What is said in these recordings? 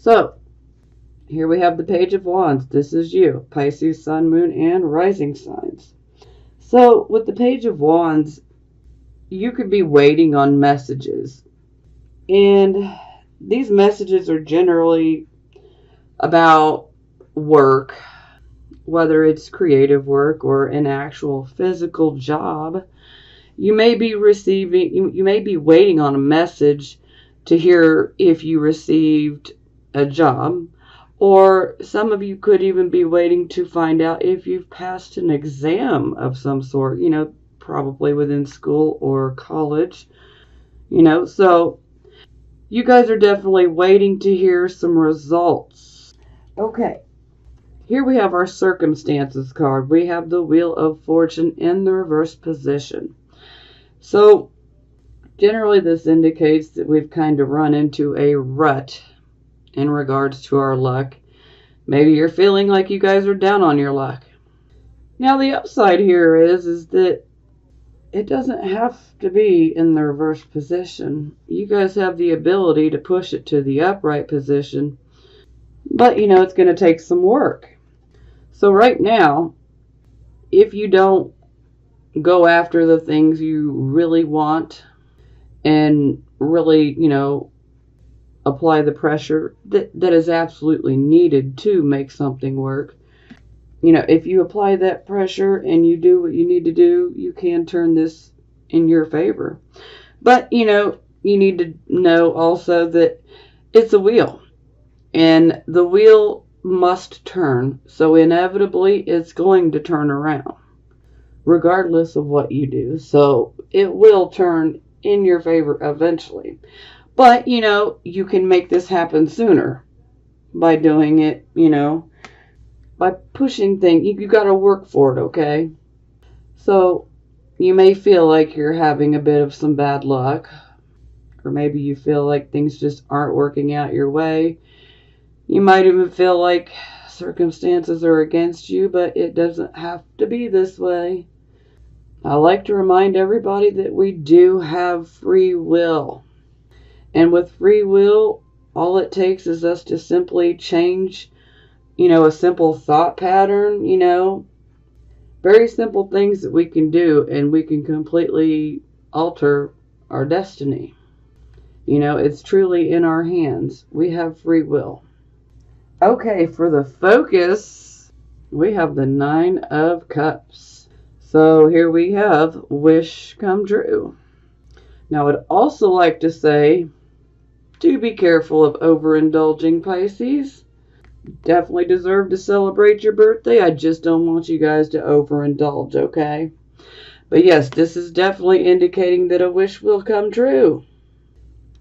So, here we have the Page of Wands. This is you, Pisces, Sun, Moon, and Rising signs. So, with the Page of Wands, you could be waiting on messages. And these messages are generally about work, whether it's creative work or an actual physical job. You may be waiting on a message to hear if you received a job, or some of you could even be waiting to find out if you've passed an exam of some sort, probably within school or college, so you guys are definitely waiting to hear some results. Okay. Here we have our circumstances card. We have the Wheel of Fortune in the reverse position. So, generally this indicates that we've kind of run into a rut in regards to our luck. Maybe you're feeling like you guys are down on your luck. Now, the upside here is that it doesn't have to be in the reverse position. You guys have the ability to push it to the upright position. But, it's going to take some work. So right now, if you don't go after the things you really want and really, apply the pressure that is absolutely needed to make something work, if you apply that pressure and you do what you need to do, you can turn this in your favor. But, you need to know also that it's a wheel. And the wheel must turn, so inevitably it's going to turn around, regardless of what you do. So it will turn in your favor eventually. But, you can make this happen sooner by doing it, by pushing things. You got to work for it, okay? So you may feel like you're having a bit of some bad luck, or maybe you feel like things just aren't working out your way. You might even feel like circumstances are against you, but it doesn't have to be this way. I like to remind everybody that we do have free will. And with free will, all it takes is us to simply change, a simple thought pattern, very simple things that we can do, and we can completely alter our destiny. It's truly in our hands. We have free will. Okay, for the focus, we have the 9 of Cups. So here we have wish come true. Now, I'd also like to say, do be careful of overindulging, Pisces. Definitely deserve to celebrate your birthday. I just don't want you guys to overindulge, okay? But yes, this is definitely indicating that a wish will come true.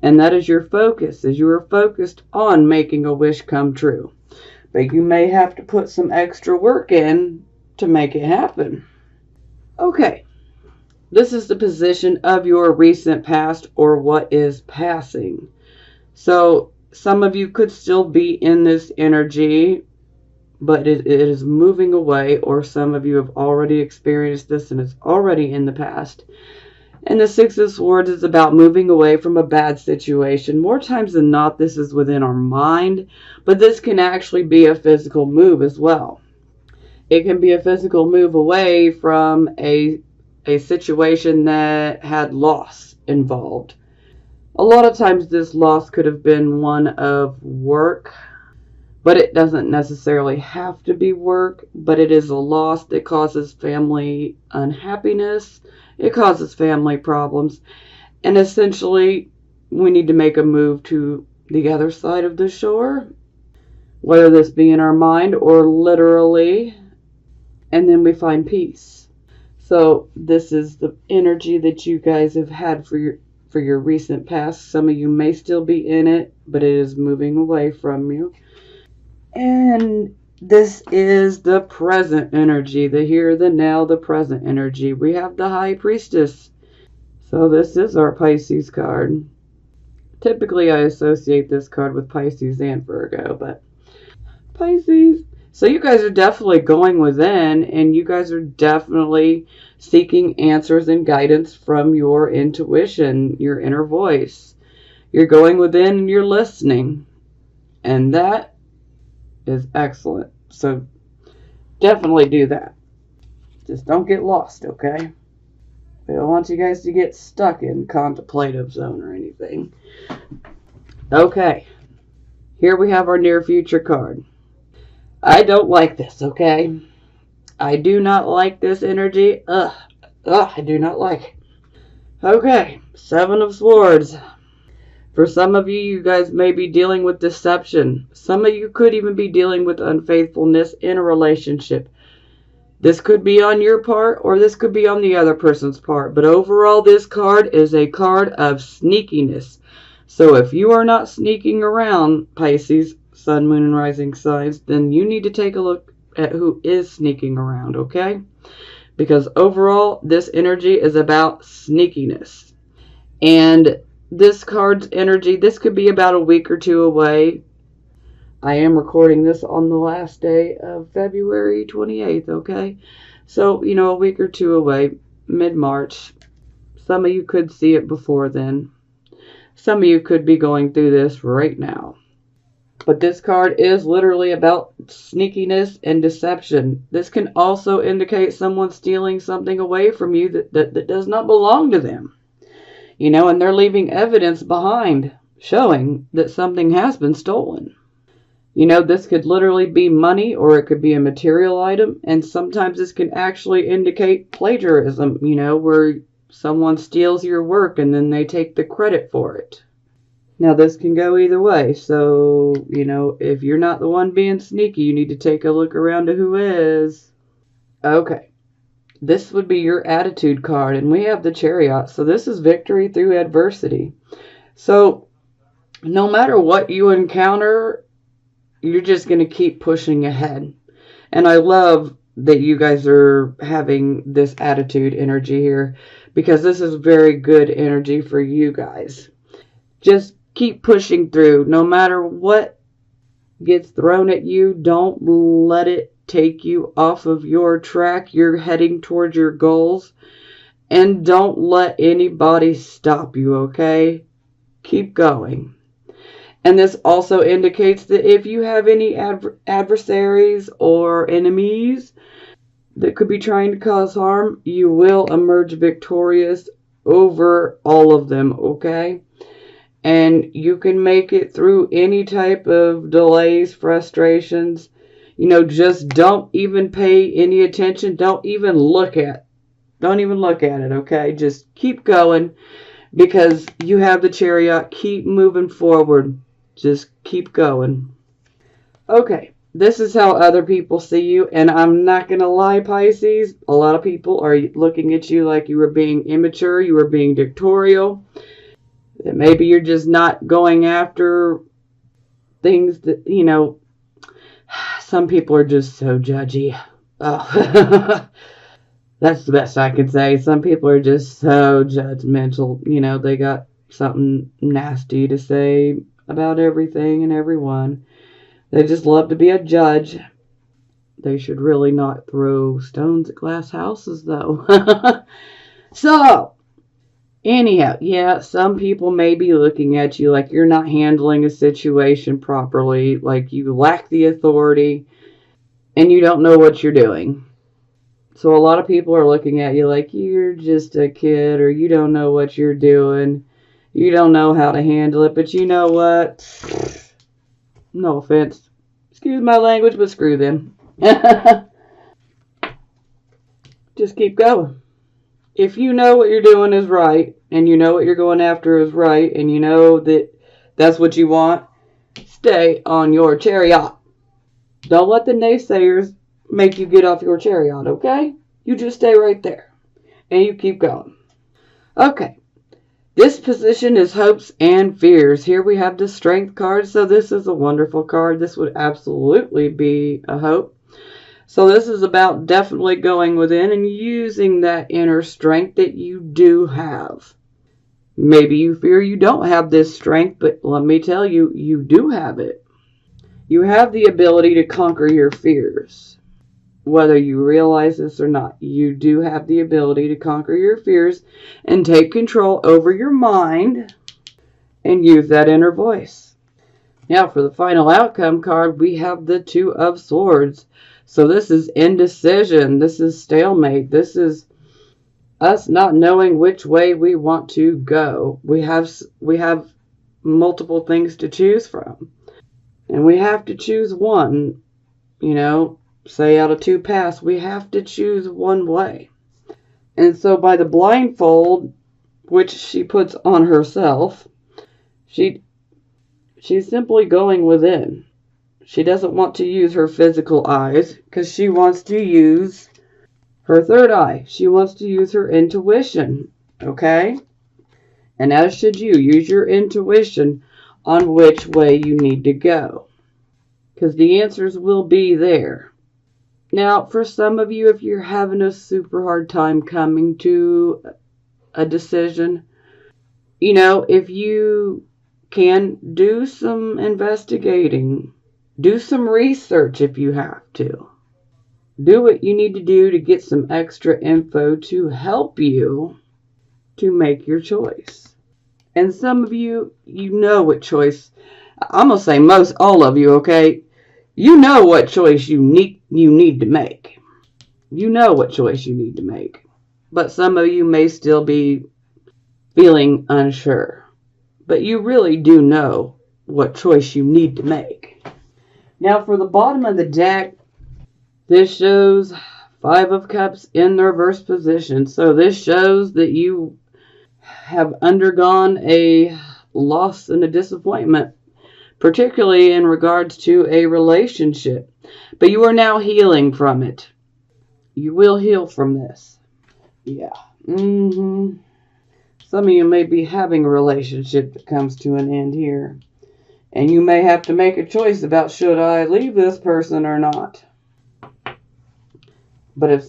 And that is your focus, as you are focused on making a wish come true. But you may have to put some extra work in to make it happen. Okay, this is the position of your recent past or what is passing. So some of you could still be in this energy, but it is moving away, or some of you have already experienced this and it's already in the past. And the 6 of Swords is about moving away from a bad situation. More times than not, this is within our mind, but this can actually be a physical move as well. It can be a physical move away from a situation that had loss involved. A lot of times this loss could have been one of work, but it doesn't necessarily have to be work, but it is a loss that causes family unhappiness. It causes family problems. And essentially, we need to make a move to the other side of the shore, whether this be in our mind or literally, and then we find peace. So this is the energy that you guys have had for your recent past. Some of you may still be in it, but it is moving away from you. And this is the present energy, the here, the now, the present energy. We have the High Priestess. So this is our Pisces card. Typically, I associate this card with Pisces and Virgo, but Pisces. So you guys are definitely going within, and you guys are definitely seeking answers and guidance from your intuition, your inner voice. You're going within and you're listening. And that is excellent. So definitely do that. Just don't get lost, okay? We don't want you guys to get stuck in contemplative zone or anything. Okay. Here we have our near future card. I don't like this, okay? I do not like this energy. I do not like it. Okay, Seven of Swords. For some of you, you guys may be dealing with deception. Some of you could even be dealing with unfaithfulness in a relationship. This could be on your part or this could be on the other person's part. But overall, this card is a card of sneakiness. So if you are not sneaking around, Pisces, Sun, Moon, and Rising signs, then you need to take a look at who is sneaking around, okay? Because overall, this energy is about sneakiness. And this card's energy, this could be about a week or two away. I am recording this on the last day of February 28th, okay? So, a week or two away, mid-March. Some of you could see it before then. Some of you could be going through this right now. But this card is literally about sneakiness and deception. This can also indicate someone stealing something away from you that does not belong to them. And they're leaving evidence behind showing that something has been stolen. This could literally be money or it could be a material item. And sometimes this can actually indicate plagiarism, where someone steals your work and then they take the credit for it. Now, this can go either way. So, if you're not the one being sneaky, you need to take a look around to who is. Okay. This would be your attitude card. And we have the Chariot. So, this is victory through adversity. So, no matter what you encounter, you're just going to keep pushing ahead. And I love that you guys are having this attitude energy here, because this is very good energy for you guys. Just keep pushing through. No matter what gets thrown at you, don't let it take you off of your track. You're heading towards your goals. And don't let anybody stop you, okay? Keep going. And this also indicates that if you have any adversaries or enemies that could be trying to cause harm, you will emerge victorious over all of them, okay? And you can make it through any type of delays, frustrations. Just don't even pay any attention. Don't even look at it, okay? Just keep going, because you have the Chariot. Keep moving forward. Just keep going. Okay, this is how other people see you. And I'm not going to lie, Pisces. A lot of people are looking at you like you were being immature. You were being dictatorial. That maybe you're just not going after things that, some people are just so judgy. Oh, that's the best I can say. Some people are just so judgmental. They got something nasty to say about everything and everyone. They just love to be a judge. They should really not throw stones at glass houses, though. So, anyhow, yeah, some people may be looking at you like you're not handling a situation properly, like you lack the authority, and you don't know what you're doing. So a lot of people are looking at you like you're just a kid, or you don't know what you're doing. You don't know how to handle it, but you know what? No offense. Excuse my language, but screw them. Just keep going. If you know what you're doing is right, and you know what you're going after is right, and you know that that's what you want, stay on your Chariot. Don't let the naysayers make you get off your Chariot, okay? You just stay right there, and you keep going. Okay. This position is hopes and fears. Here we have the Strength card, so this is a wonderful card. This would absolutely be a hope. So this is about definitely going within and using that inner strength that you do have. Maybe you fear you don't have this strength, but let me tell you, you do have it. You have the ability to conquer your fears. Whether you realize this or not, you do have the ability to conquer your fears and take control over your mind and use that inner voice. Now for the final outcome card, we have the Two of Swords. So this is indecision. This is stalemate. This is us not knowing which way we want to go. We have multiple things to choose from. And we have to choose one. Say out of two paths, we have to choose one way. And so by the blindfold, which she puts on herself, she's simply going within. She doesn't want to use her physical eyes because she wants to use her third eye. She wants to use her intuition, okay? And as should you, use your intuition on which way you need to go, because the answers will be there. Now, for some of you, if you're having a super hard time coming to a decision, if you can do some investigating, do some research if you have to. Do what you need to do to get some extra info to help you to make your choice. And some of you, you know what choice. I'm going to say most all of you, okay? You know what choice you need to make. You know what choice you need to make. But some of you may still be feeling unsure. But you really do know what choice you need to make. Now for the bottom of the deck, this shows Five of Cups in the reverse position. So this shows that you have undergone a loss and a disappointment, particularly in regards to a relationship. But you are now healing from it. You will heal from this. Yeah. Some of you may be having a relationship that comes to an end here. And you may have to make a choice about, should I leave this person or not? But if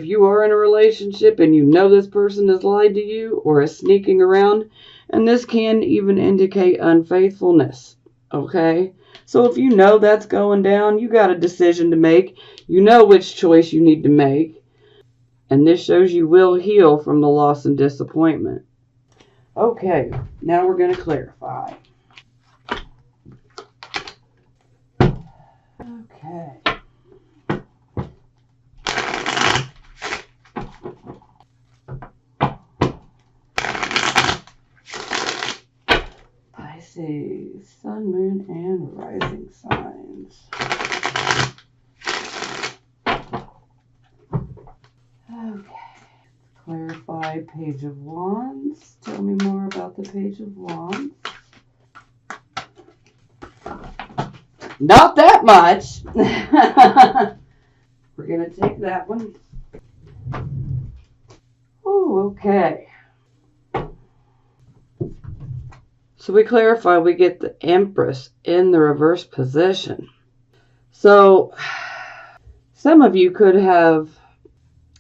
you are in a relationship and you know this person has lied to you or is sneaking around, and this can even indicate unfaithfulness, okay? So if you know that's going down, you got a decision to make. You know which choice you need to make. And this shows you will heal from the loss and disappointment. Okay, now we're going to clarify. Okay. Pisces, Sun, Moon, and Rising signs. Okay, clarify Page of Wands. Tell me more about the Page of Wands. Not that much. We're going to take that one. Oh, okay. So we clarify, we get the Empress in the reverse position. So some of you could have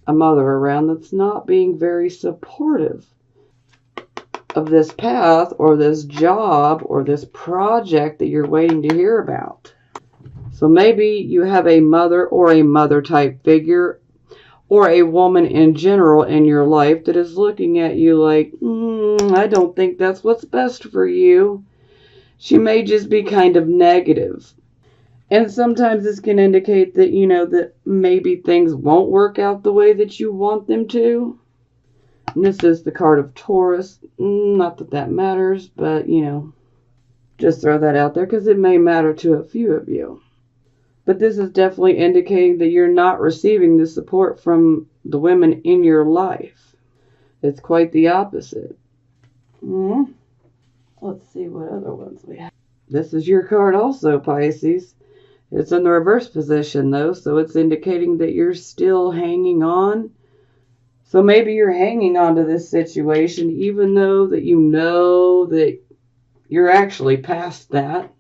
a mother around that's not being very supportive of this path or this job or this project that you're waiting to hear about. So maybe you have a mother or a mother type figure or a woman in general in your life that is looking at you like, I don't think that's what's best for you. She may just be kind of negative. And sometimes this can indicate that, that maybe things won't work out the way that you want them to. And this is the card of Taurus. Not that that matters, but, just throw that out there because it may matter to a few of you. But this is definitely indicating that you're not receiving the support from the women in your life. It's quite the opposite. Let's see what other ones we have. This is your card also, Pisces. It's in the reverse position, though, so it's indicating that you're still hanging on. So maybe you're hanging on to this situation, even though that you know that you're actually past that,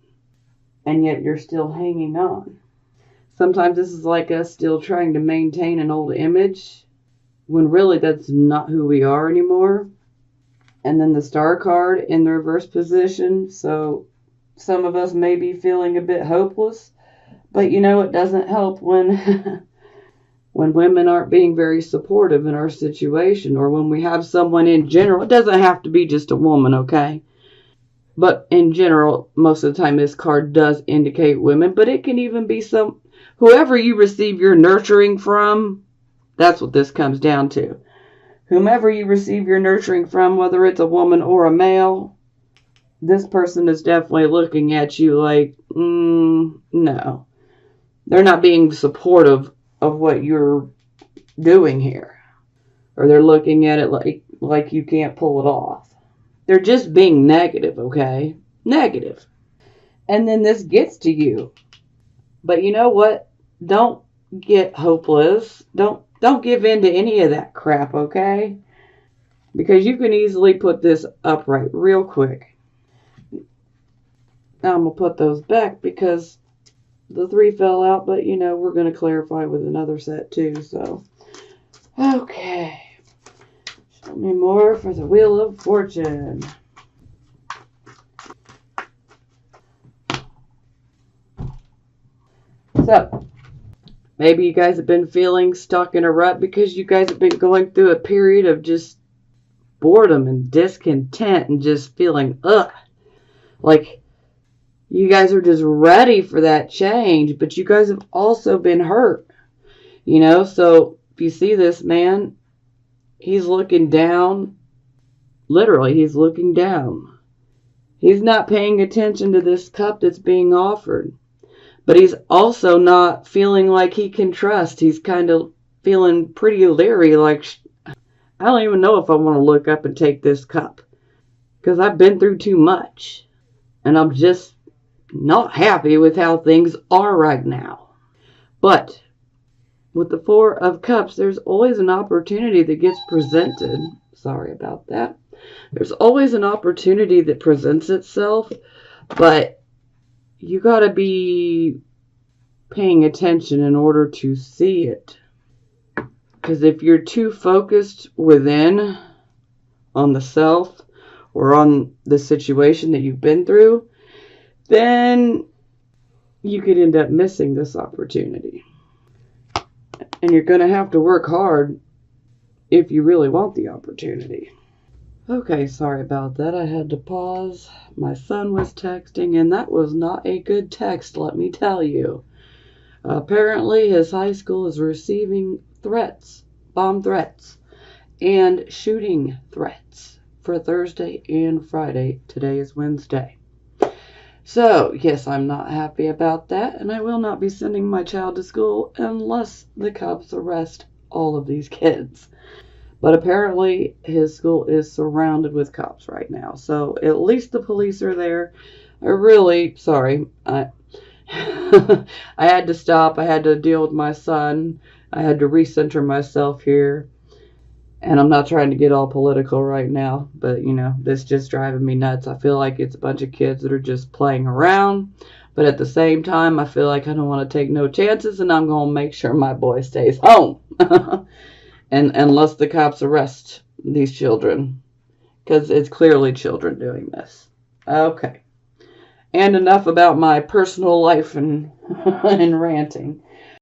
and yet you're still hanging on. Sometimes this is like us still trying to maintain an old image, when really that's not who we are anymore. And then the Star card in the reverse position, so some of us may be feeling a bit hopeless. But it doesn't help when when women aren't being very supportive in our situation, or when we have someone in general. It doesn't have to be just a woman, okay? But in general, most of the time this card does indicate women, but it can even be whoever you receive your nurturing from. That's what this comes down to. Whomever you receive your nurturing from, whether it's a woman or a male, this person is definitely looking at you like, no. They're not being supportive of what you're doing here. Or they're looking at it like you can't pull it off. They're just being negative, okay? Negative. And then this gets to you. But you know what? Don't get hopeless. Don't give in to any of that crap, okay? Because you can easily put this upright real quick. Now I'm going to put those back because the 3 fell out, but we're going to clarify with another set too, so. Okay. Show me more for the Wheel of Fortune. So, maybe you guys have been feeling stuck in a rut because you guys have been going through a period of just boredom and discontent and just feeling, like you guys are just ready for that change, but you guys have also been hurt, so if you see this man, he's looking down, literally, he's looking down. He's not paying attention to this cup that's being offered. But he's also not feeling like he can trust. He's kind of feeling pretty leery, like, I don't even know if I want to look up and take this cup. Because I've been through too much. And I'm just not happy with how things are right now. But with the 4 of Cups, there's always an opportunity that gets presented. Sorry about that. There's always an opportunity that presents itself. But you got to be paying attention in order to see it. Because if you're too focused within on the self or on the situation that you've been through, then you could end up missing this opportunity. And you're going to have to work hard if you really want the opportunity. Okay, sorry about that. I had to pause. My son was texting, and that was not a good text, let me tell you. Apparently, his high school is receiving threats, bomb threats, and shooting threats for Thursday and Friday. Today is Wednesday. So, yes, I'm not happy about that, and I will not be sending my child to school unless the cops arrest all of these kids. But apparently his school is surrounded with cops right now. So at least the police are there. I had to stop. I had to deal with my son. I had to recenter myself here. And I'm not trying to get all political right now. But, this just driving me nuts. I feel like it's a bunch of kids that are just playing around. But at the same time, I feel like I don't want to take no chances. And I'm going to make sure my boy stays home. And unless the cops arrest these children. Because it's clearly children doing this. Okay. And enough about my personal life and ranting.